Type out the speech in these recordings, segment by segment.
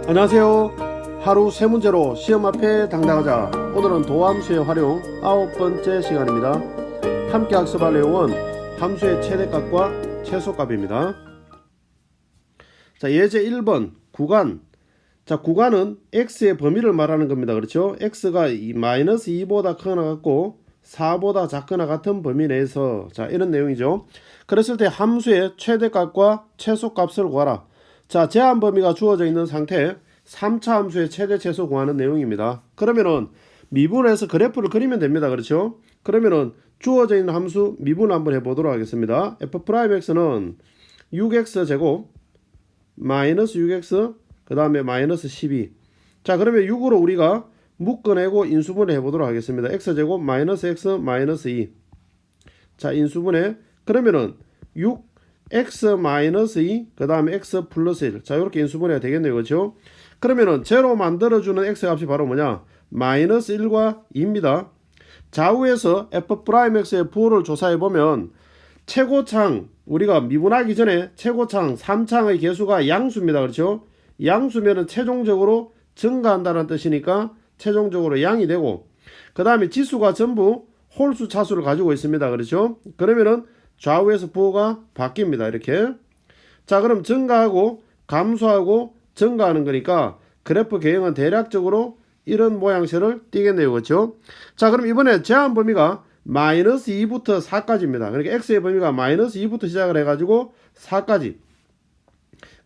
안녕하세요. 하루 세 문제로 시험 앞에 당당하자. 오늘은 도함수의 활용 9번째 시간입니다. 함께 학습할 내용은 함수의 최대값과 최소값입니다. 자, 예제 1번 구간. 자, 구간은 x의 범위를 말하는 겁니다. 그렇죠? x가 마이너스 2보다 크거나 같고 4보다 작거나 같은 범위 내에서, 자, 이런 내용이죠. 그랬을 때 함수의 최대값과 최소값을 구하라. 자, 제한 범위가 주어져 있는 상태에 3차 함수의 최대 최소 구하는 내용입니다. 그러면은 미분해서 그래프를 그리면 됩니다. 그렇죠? 그러면은 주어져 있는 함수 미분 한번 해보도록 하겠습니다. f'x는 6x 제곱 마이너스 6x 그 다음에 마이너스 12. 자, 그러면 6으로 우리가 묶어내고 인수분해 해보도록 하겠습니다. x제곱 마이너스 x 마이너스 2. 자, 인수분해. 그러면은 6x 마이너스 2 그 다음에 x 플러스 1. 자, 이렇게 인수분해가 되겠네요. 그렇죠? 그러면은 제로 만들어주는 x 값이 바로 뭐냐? 마이너스 1과 2입니다. 좌우에서 f'x의 부호를 조사해보면 최고창, 우리가 미분하기 전에 최고창 3창의 개수가 양수입니다. 그렇죠? 양수면은 최종적으로 증가한다는 뜻이니까 최종적으로 양이 되고, 그 다음에 지수가 전부 홀수 차수를 가지고 있습니다. 그렇죠? 그러면은 좌우에서 부호가 바뀝니다. 이렇게. 자, 그럼 증가하고 감소하고 증가하는 거니까 그래프 개형은 대략적으로 이런 모양새를 띠겠네요. 그렇죠? 자, 그럼 이번에 제한 범위가 마이너스 2부터 4까지입니다. 그러니까 x의 범위가 마이너스 2부터 시작을 해가지고 4까지.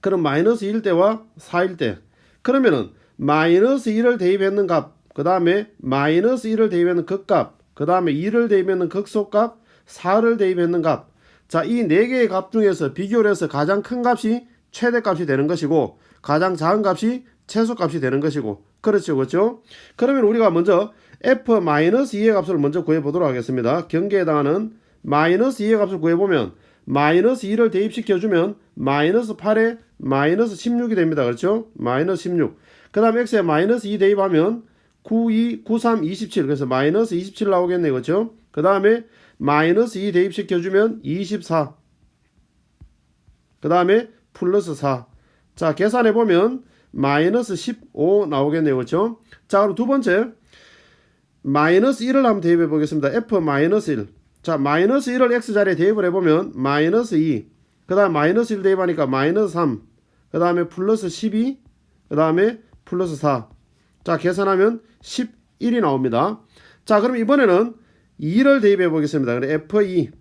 그럼 마이너스 1 때와 4일 때. 그러면은 마이너스 1을 대입했는 값, 그 다음에 마이너스 1을 대입했는 극값, 그 다음에 2를 대입했는 극소값, 4를 대입했는 값. 자, 이 4개의 값 중에서 비교를 해서 가장 큰 값이 최대값이 되는 것이고 가장 작은 값이 최소값이 되는 것이고. 그렇죠, 그렇죠? 그러면 우리가 먼저 f-2의 값을 먼저 구해보도록 하겠습니다. 경계에 해당하는 마이너스 2의 값을 구해보면 마이너스 2를 대입시켜주면 마이너스 8에 마이너스 16이 됩니다. 그렇죠? 마이너스 16. 그 다음 x에 마이너스 2 대입하면 9, 2, 9, 3, 27. 그래서 마이너스 27 나오겠네요. 그렇죠? 그 다음에 마이너스 2 대입시켜주면 24. 그 다음에 플러스 4. 자, 계산해보면 마이너스 15 나오겠네요. 그렇죠? 자, 그럼 두 번째 마이너스 1을 한번 대입해 보겠습니다. f-1. 자, 마이너스 1을 x자리에 대입을 해보면 마이너스 2. 그 다음 마이너스 1 대입하니까 마이너스 3. 그 다음에 플러스 12. 그 다음에 플러스 4. 자, 계산하면 11이 나옵니다. 자, 그럼 이번에는 2를 대입해 보겠습니다. 그래 f2.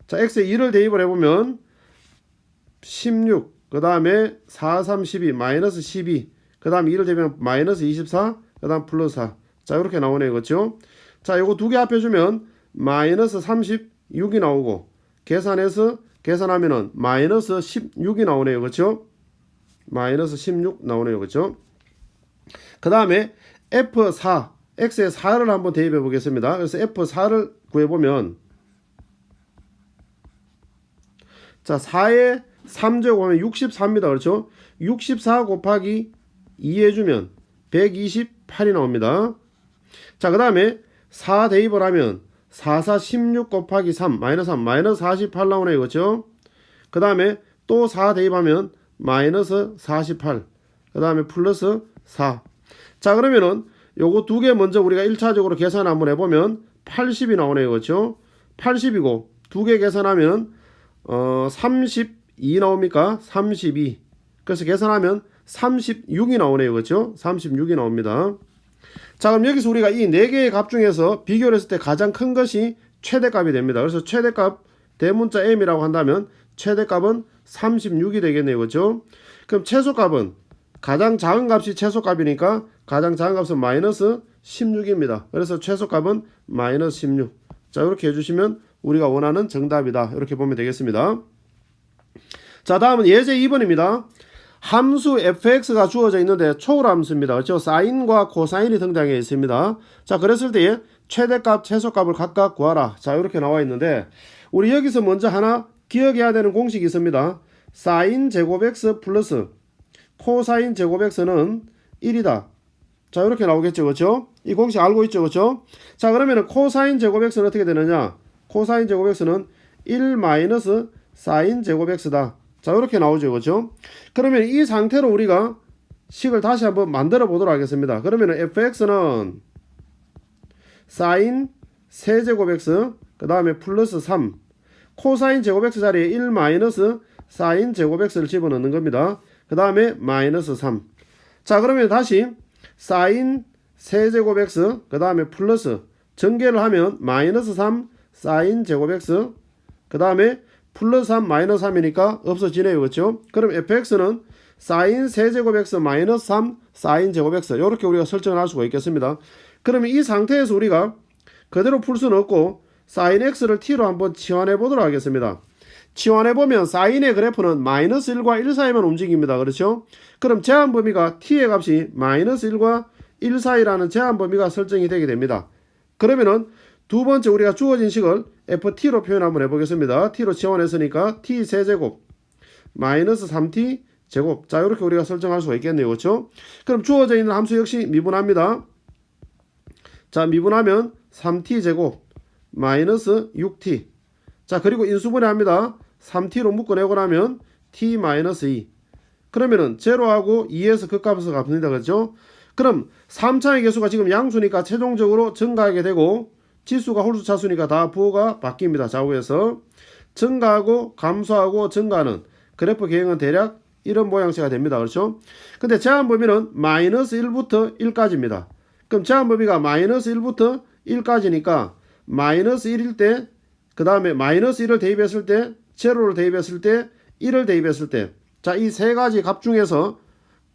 자, x에 2를 대입을 해보면 16. 그 다음에 4, 3, 12. 마이너스 12. 그 다음 2를 대입하면 마이너스 24. 그 다음 플러스 4. 자, 이렇게 나오네요. 그렇죠? 자, 요거 두 개 합해주면 마이너스 36이 나오고, 계산하면은 마이너스 16이 나오네요. 그렇죠? 마이너스 16 나오네요. 그렇죠? 그 다음에 F4, X에 4를 한번 대입해 보겠습니다. 그래서 F4를 구해보면, 자, 4에 3제곱하면 64입니다. 그렇죠? 64 곱하기 2 해주면 128이 나옵니다. 자, 그 다음에 4 대입을 하면 4, 4, 16 곱하기 3, 마이너스 3, 마이너스 48 나오네요. 그렇죠? 그 다음에 또 4 대입하면 마이너스 48. 그 다음에 플러스 4. 자, 그러면은 요거 두 개 먼저 우리가 1차적으로 계산 한번 해보면 80이 나오네요. 그렇죠? 80이고 두 개 계산하면 32 나옵니까? 32. 그래서 계산하면 36이 나오네요. 그렇죠? 36이 나옵니다. 자, 그럼 여기서 우리가 이 4개의 값 중에서 비교를 했을 때 가장 큰 것이 최대값이 됩니다. 그래서 최대값 대문자 m이라고 한다면 최대값은 36이 되겠네요. 그렇죠? 그럼 최소값은 가장 작은 값이 최소값이니까 가장 작은 값은 마이너스 16입니다. 그래서 최소값은 마이너스 16. 자, 이렇게 해주시면 우리가 원하는 정답이다. 이렇게 보면 되겠습니다. 자, 다음은 예제 2번입니다. 함수 fx가 주어져 있는데 초월함수입니다. 그렇죠? 사인과 코사인이 등장해 있습니다. 자, 그랬을 때 최대값, 최소값을 각각 구하라. 자, 이렇게 나와 있는데 우리 여기서 먼저 하나 기억해야 되는 공식이 있습니다. 사인 제곱 x 플러스 코사인 제곱 x는 1이다. 자, 이렇게 나오겠죠. 그렇죠? 이 공식 알고 있죠. 그렇죠? 자, 그러면 코사인 제곱 x는 어떻게 되느냐? 코사인 제곱 x는 1 마이너스 사인 제곱 x다. 자, 이렇게 나오죠. 그렇죠? 그러면 이 상태로 우리가 식을 다시 한번 만들어 보도록 하겠습니다. 그러면은 fx는 사인 세제곱 x 그 다음에 플러스 3 코사인 제곱 x 자리에 1 마이너스 사인 제곱 x를 집어넣는 겁니다. 그 다음에 마이너스 3. 자, 그러면 다시 사인 세제곱 x 그 다음에 플러스 전개를 하면 마이너스 3 사인 제곱 x 그 다음에 플러스 3 마이너스 3이니까 없어지네요. 그렇죠? 그럼 fx는 사인 세제곱 x 마이너스 3 사인 제곱 x 이렇게 우리가 설정을 할 수가 있겠습니다. 그러면 이 상태에서 우리가 그대로 풀 수는 없고 사인 x를 t로 한번 치환해 보도록 하겠습니다. 치환해 보면 사인의 그래프는 마이너스 1과 1 사이만 움직입니다. 그렇죠? 그럼 제한 범위가 t의 값이 마이너스 1과 1 사이라는 제한 범위가 설정이 되게 됩니다. 그러면은 두 번째 우리가 주어진 식을 ft로 표현 한번 해보겠습니다. t로 치환했으니까 t 세제곱 마이너스 3t 제곱. 자, 이렇게 우리가 설정할 수가 있겠네요. 그렇죠? 그럼 주어져 있는 함수 역시 미분합니다. 자, 미분하면 3t 제곱 마이너스 6t. 자, 그리고 인수분해합니다. 3t로 묶어내고 나면 t 마이너스 2. 그러면은 제로하고 2에서 극값에서 값습니다. 그렇죠? 그럼 3차의 개수가 지금 양수니까 최종적으로 증가하게 되고 지수가 홀수 차수니까 다 부호가 바뀝니다. 좌우에서 증가하고 감소하고 증가하는 그래프 계획은 대략 이런 모양새가 됩니다. 그렇죠? 근데 제한 범위는 마이너스 1부터 1까지입니다. 그럼 제한 범위가 마이너스 1부터 1까지니까 마이너스 1일 때 그 다음에 마이너스 1을 대입했을 때 제로를 대입했을 때 1을 대입했을 때 자, 이 세 가지 값 중에서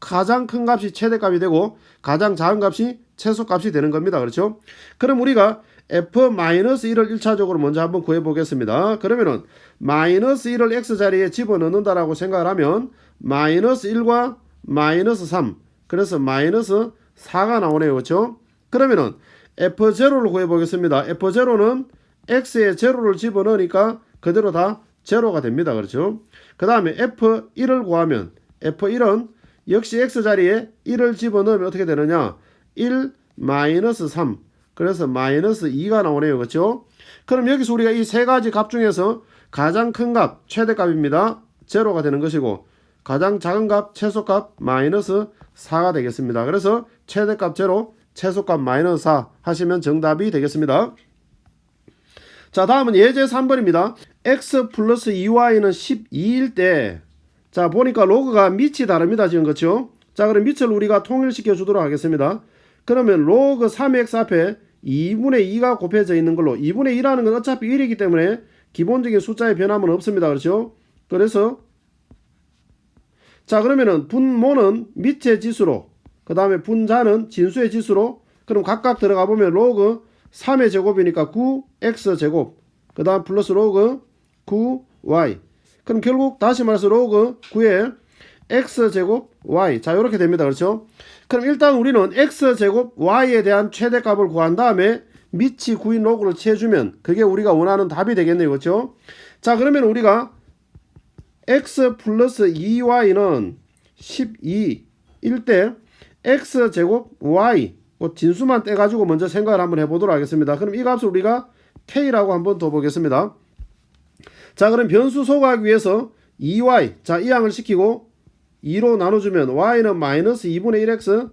가장 큰 값이 최대값이 되고 가장 작은 값이 최소값이 되는 겁니다. 그렇죠? 그럼 우리가 f-1을 1차적으로 먼저 한번 구해 보겠습니다. 그러면은 마이너스 1을 x자리에 집어넣는다라고 생각을 하면 마이너스 1과 마이너스 3 그래서 마이너스 4가 나오네요. 그렇죠? 그러면은 f0를 구해 보겠습니다. f0는 x에 제로를 집어넣으니까 그대로 다 제로가 됩니다. 그렇죠? 그 다음에 f1을 구하면 f1은 역시 x자리에 1을 집어넣으면 어떻게 되느냐 1 마이너스 3 그래서 마이너스 2가 나오네요. 그렇죠? 그럼 여기서 우리가 이 세 가지 값 중에서 가장 큰 값 최대값입니다. 제로가 되는 것이고 가장 작은 값 최소값 마이너스 4가 되겠습니다. 그래서 최대값 제로 최소값 마이너스 4 하시면 정답이 되겠습니다. 자, 다음은 예제 3번입니다. x 플러스 2y는 12일 때 자, 보니까 로그가 밑이 다릅니다. 지금 그렇죠? 자, 그럼 밑을 우리가 통일시켜 주도록 하겠습니다. 그러면 로그 3x 앞에 2분의 2가 곱해져 있는 걸로 2분의 2라는 건 어차피 1이기 때문에 기본적인 숫자의 변함은 없습니다. 그렇죠? 그래서 자, 그러면은 분모는 밑의 지수로 그 다음에 분자는 진수의 지수로 그럼 각각 들어가 보면 로그 3의 제곱이니까 9x 제곱 그 다음 플러스 로그 9y 그럼 결국 다시 말해서 로그 9의 x제곱 y 자 이렇게 됩니다. 그렇죠? 그럼 일단 우리는 x제곱 y에 대한 최대값을 구한 다음에 밑이 9인 로그를 취해주면 그게 우리가 원하는 답이 되겠네요. 그렇죠? 자, 그러면 우리가 x 플러스 2y는 12일 때 x제곱 y 진수만 떼가지고 먼저 생각을 한번 해보도록 하겠습니다. 그럼 이 값을 우리가 k라고 한번 더 보겠습니다. 자, 그럼 변수 소거하기 위해서 2y 자, 이항을 시키고 2로 나눠주면 y는 마이너스 2분의 1x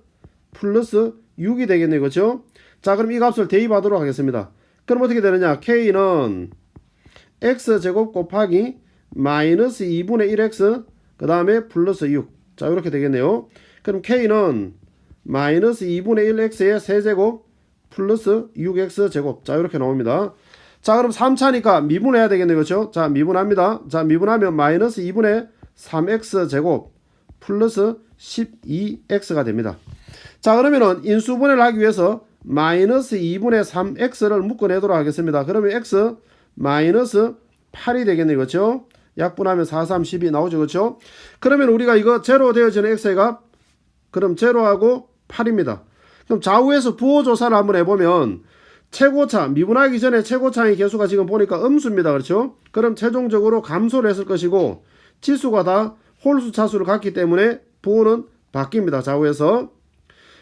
플러스 6이 되겠네요. 그렇죠? 자, 그럼 이 값을 대입하도록 하겠습니다. 그럼 어떻게 되느냐 k는 x제곱 곱하기 마이너스 2분의 1x 그 다음에 플러스 6 자, 이렇게 되겠네요. 그럼 k는 마이너스 2분의 1x의 세제곱 플러스 6x 제곱 자, 이렇게 나옵니다. 자, 그럼 3차니까 미분해야 되겠네요. 그렇죠? 자, 미분합니다. 자, 미분하면 마이너스 2분의 3x 제곱 플러스 12x가 됩니다. 자, 그러면은 인수분해를 하기 위해서 마이너스 2분의 3x를 묶어내도록 하겠습니다. 그러면 x 마이너스 8이 되겠네요. 그렇죠? 약분하면 4, 3, 12 나오죠. 그렇죠? 그러면 우리가 이거 제로 되어지는 x의 값 그럼 제로하고 8입니다. 그럼 좌우에서 부호 조사를 한번 해보면 최고차 미분하기 전에 최고차의 개수가 지금 보니까 음수입니다. 그렇죠? 그럼 최종적으로 감소를 했을 것이고 지수가 다 홀수 차수를 갖기 때문에 부호는 바뀝니다. 좌우에서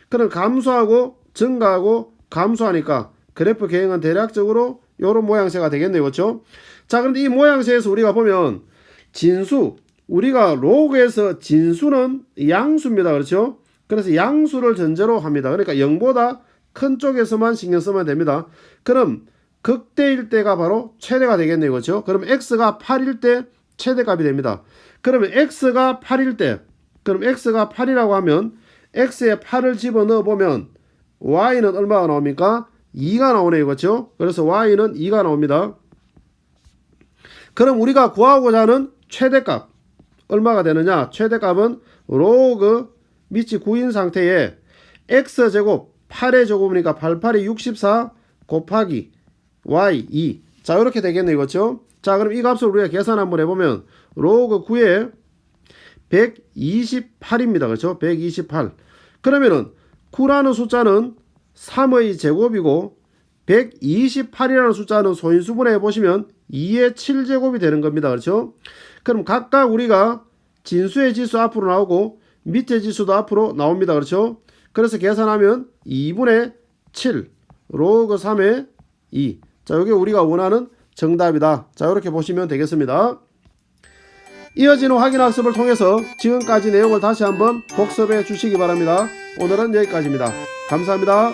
그럼 감소하고 증가하고 감소하니까 그래프 계획은 대략적으로 이런 모양새가 되겠네요. 그렇죠? 자, 그런데 이 모양새에서 우리가 보면 진수 우리가 로그에서 진수는 양수입니다. 그렇죠? 그래서 양수를 전제로 합니다. 그러니까 0보다 큰 쪽에서만 신경 쓰면 됩니다. 그럼 극대일 때가 바로 최대가 되겠네요. 그렇죠? 그럼 x가 8일 때 최대값이 됩니다. 그러면 x가 8일 때, 그럼 x가 8이라고 하면 x에 8을 집어넣어 보면 y는 얼마가 나옵니까? 2가 나오네요. 그렇죠? 그래서 y는 2가 나옵니다. 그럼 우리가 구하고자 하는 최대값 얼마가 되느냐? 최대값은 로그 밑이 9인 상태에 x제곱 8의 제곱이니까 8, 8이 64 곱하기 y 2. 자, 이렇게 되겠네요. 그렇죠? 자, 그럼 이 값을 우리가 계산 한번 해보면 로그 9에 128입니다. 그렇죠? 128. 그러면은 9라는 숫자는 3의 제곱이고 128이라는 숫자는 소인수분해 해보시면 2의 7제곱이 되는 겁니다. 그렇죠? 그럼 각각 우리가 진수의 지수 앞으로 나오고 밑의 지수도 앞으로 나옵니다. 그렇죠? 그래서 계산하면 2분의 7 로그 3의 2. 자, 이게 우리가 원하는 정답이다. 자, 이렇게 보시면 되겠습니다. 이어지는 확인 학습을 통해서 지금까지 내용을 다시 한번 복습해 주시기 바랍니다. 오늘은 여기까지입니다. 감사합니다.